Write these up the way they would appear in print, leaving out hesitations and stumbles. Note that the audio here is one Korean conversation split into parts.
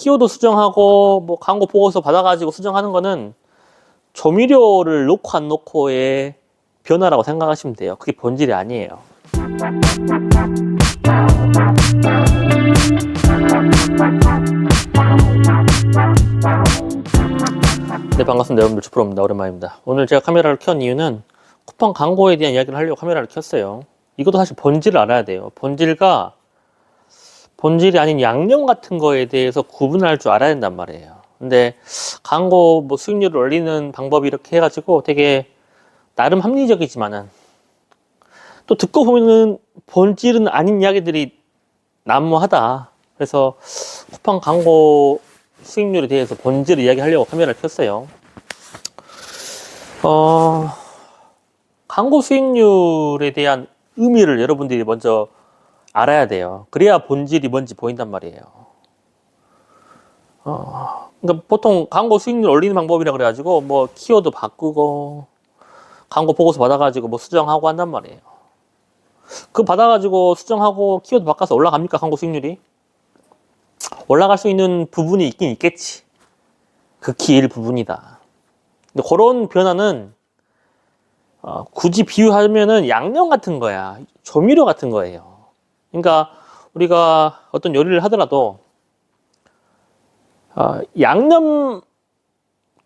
키워드 수정하고 뭐 광고 보고서 받아가지고 수정하는 거는 조미료를 넣고 안 넣고의 변화라고 생각하시면 돼요. 그게 본질이 아니에요. 네, 반갑습니다. 여러분들, 주프로입니다. 오랜만입니다. 오늘 제가 카메라를 켠 이유는 쿠팡 광고에 대한 이야기를 하려고 카메라를 켰어요. 이것도 사실 본질을 알아야 돼요. 본질이 아닌 양념 같은 거에 대해서 구분할 줄 알아야 된단 말이에요. 근데 광고 뭐 수익률을 올리는 방법이 이렇게 해가지고 되게 나름 합리적이지만은 또 듣고 보면은 본질은 아닌 이야기들이 난무하다. 그래서 쿠팡 광고 수익률에 대해서 본질을 이야기하려고 카메라를 켰어요. 광고 수익률에 대한 의미를 여러분들이 먼저 알아야 돼요. 그래야 본질이 뭔지 보인단 말이에요. 그러니까 보통 광고 수익률 올리는 방법이라 그래가지고 뭐 키워드 바꾸고 광고 보고서 받아가지고 뭐 수정하고 한단 말이에요. 그거 받아가지고 수정하고 키워드 바꿔서 올라갑니까? 광고 수익률이? 올라갈 수 있는 부분이 있긴 있겠지. 극히 일부분이다. 근데 그런 변화는 굳이 비유하면은 양념 같은 거야. 조미료 같은 거예요. 그러니까 우리가 어떤 요리를 하더라도 양념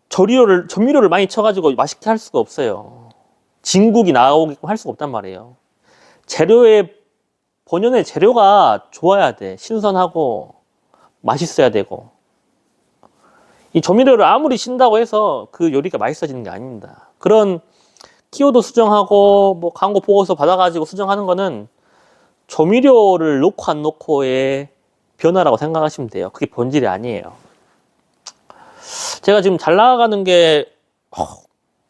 조미료를 많이 쳐가지고 맛있게 할 수가 없어요. 진국이 나오게끔 할 수가 없단 말이에요. 본연의 재료가 좋아야 돼. 신선하고 맛있어야 되고. 이 조미료를 아무리 신다고 해서 그 요리가 맛있어지는 게 아닙니다. 그런 키워드 수정하고 뭐 광고 보고서 받아가지고 수정하는 거는 조미료를 넣고 안 넣고의 변화라고 생각하시면 돼요. 그게 본질이 아니에요. 제가 지금 잘 나가는 게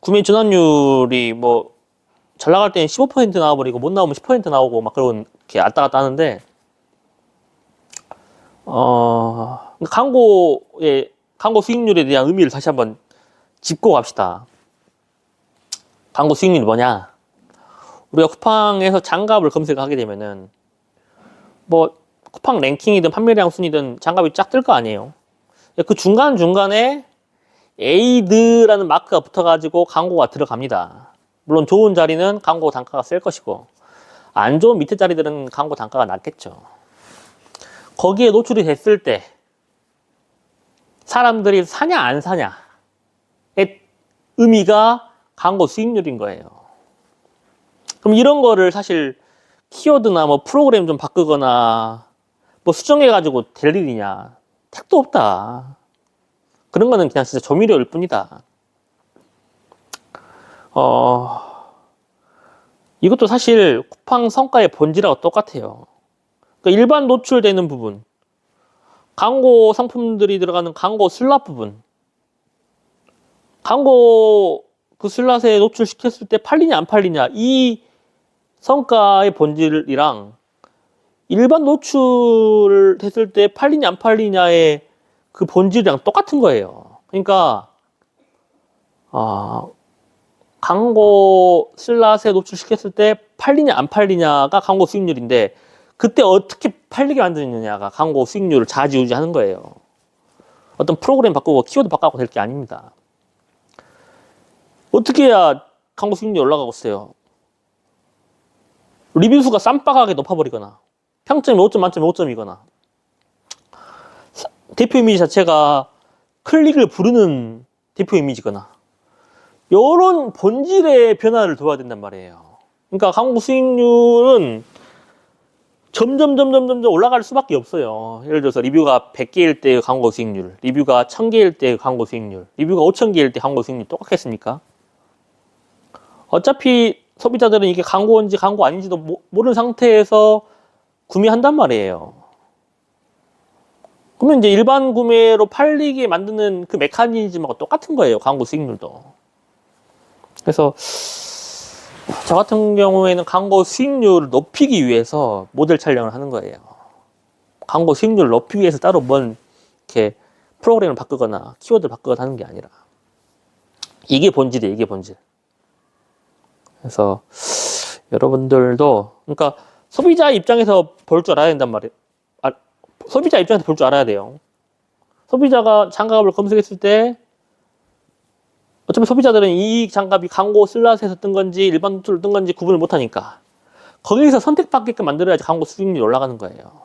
구매 전환율이 뭐 잘 나갈 때는 15% 나와버리고 못 나오면 10% 나오고 막 그런 게 왔다 갔다 하는데 광고 수익률에 대한 의미를 다시 한번 짚고 갑시다. 광고 수익률이 뭐냐? 우리가 쿠팡에서 장갑을 검색하게 되면은 뭐 쿠팡 랭킹이든 판매량 순위든 장갑이 쫙 뜰 거 아니에요. 그 중간중간에 에이드라는 마크가 붙어가지고 광고가 들어갑니다. 물론 좋은 자리는 광고 단가가 셀 것이고 안 좋은 밑에 자리들은 광고 단가가 낮겠죠. 거기에 노출이 됐을 때 사람들이 사냐 안 사냐의 의미가 광고 수익률인 거예요. 그럼 이런 거를 사실 키워드나 뭐 프로그램 좀 바꾸거나 뭐 수정해가지고 될 일이냐? 택도 없다. 그런 거는 그냥 진짜 조미료일 뿐이다. 이것도 사실 쿠팡 성과의 본질하고 똑같아요. 그러니까 일반 노출되는 부분, 광고 상품들이 들어가는 광고 슬롯 부분, 광고 그 슬롯에 노출시켰을 때 팔리냐 안 팔리냐, 이 성과의 본질이랑 일반 노출 됐을 때 팔리냐 안 팔리냐의 그 본질이랑 똑같은 거예요. 그러니까 광고 슬롯에 노출시켰을 때 팔리냐 안 팔리냐가 광고 수익률인데 그때 어떻게 팔리게 만드느냐가 광고 수익률을 좌지우지하는 거예요. 어떤 프로그램 바꾸고 키워드 바꾸고 될 게 아닙니다. 어떻게 해야 광고 수익률이 올라가고 있어요? 리뷰 수가 쌈박하게 높아버리거나 평점이 5점 만점에 5점이거나 대표 이미지 자체가 클릭을 부르는 대표 이미지거나 이런 본질의 변화를 도와야 된단 말이에요. 그러니까 광고 수익률은 점점 올라갈 수밖에 없어요. 예를 들어서 리뷰가 100개일 때 광고 수익률, 리뷰가 1000개일 때 광고 수익률, 리뷰가 5000개일 때 광고 수익률 똑같겠습니까? 어차피 소비자들은 이게 광고인지 광고 아닌지도 모르는 상태에서 구매한단 말이에요. 그러면 이제 일반 구매로 팔리게 만드는 그 메커니즘하고 똑같은 거예요. 광고 수익률도. 그래서 저 같은 경우에는 광고 수익률을 높이기 위해서 모델 촬영을 하는 거예요. 광고 수익률을 높이기 위해서 따로 뭔 이렇게 프로그램을 바꾸거나 키워드를 바꾸거나 하는 게 아니라 이게 본질이에요. 이게 본질. 그래서 여러분들도 그러니까 소비자 입장에서 볼 줄 알아야 된단 말이에요. 소비자 입장에서 볼 줄 알아야 돼요. 소비자가 장갑을 검색했을 때 어차피 소비자들은 이 장갑이 광고 슬롯에서 뜬 건지 일반 노출로 뜬 건지 구분을 못하니까 거기에서 선택받게끔 만들어야지 광고 수익률이 올라가는 거예요.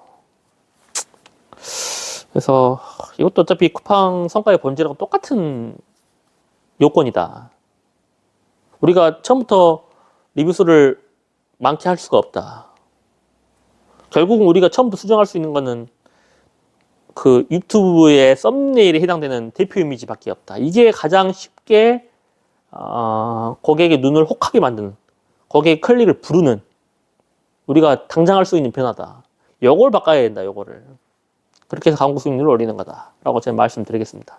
그래서 이것도 어차피 쿠팡 성과의 본질하고 똑같은 요건이다. 우리가 처음부터 리뷰 수를 많게 할 수가 없다. 결국은 우리가 처음부터 수정할 수 있는 거는 그 유튜브의 썸네일에 해당되는 대표 이미지밖에 없다. 이게 가장 쉽게 고객의 눈을 혹하게 만드는, 고객의 클릭을 부르는, 우리가 당장 할 수 있는 변화다. 요걸 바꿔야 된다. 요거를. 그렇게 해서 광고 수익률을 올리는 거다라고 제가 말씀드리겠습니다.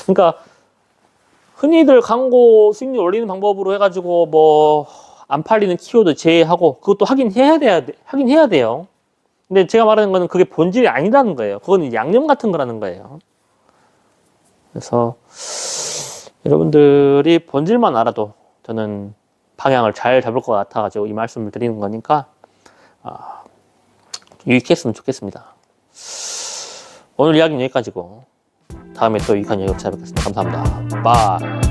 그러니까 흔히들 광고 수익률 올리는 방법으로 해가지고 뭐 안 팔리는 키워드 제외하고 그것도 하긴 해야 돼요. 근데 제가 말하는 거는 그게 본질이 아니라는 거예요. 그건 양념 같은 거라는 거예요. 그래서 여러분들이 본질만 알아도 저는 방향을 잘 잡을 것 같아가지고 이 말씀을 드리는 거니까 유익했으면 좋겠습니다. 오늘 이야기는 여기까지고 다음에 또 유익한 이야기로 찾아뵙겠습니다. 감사합니다. 바이.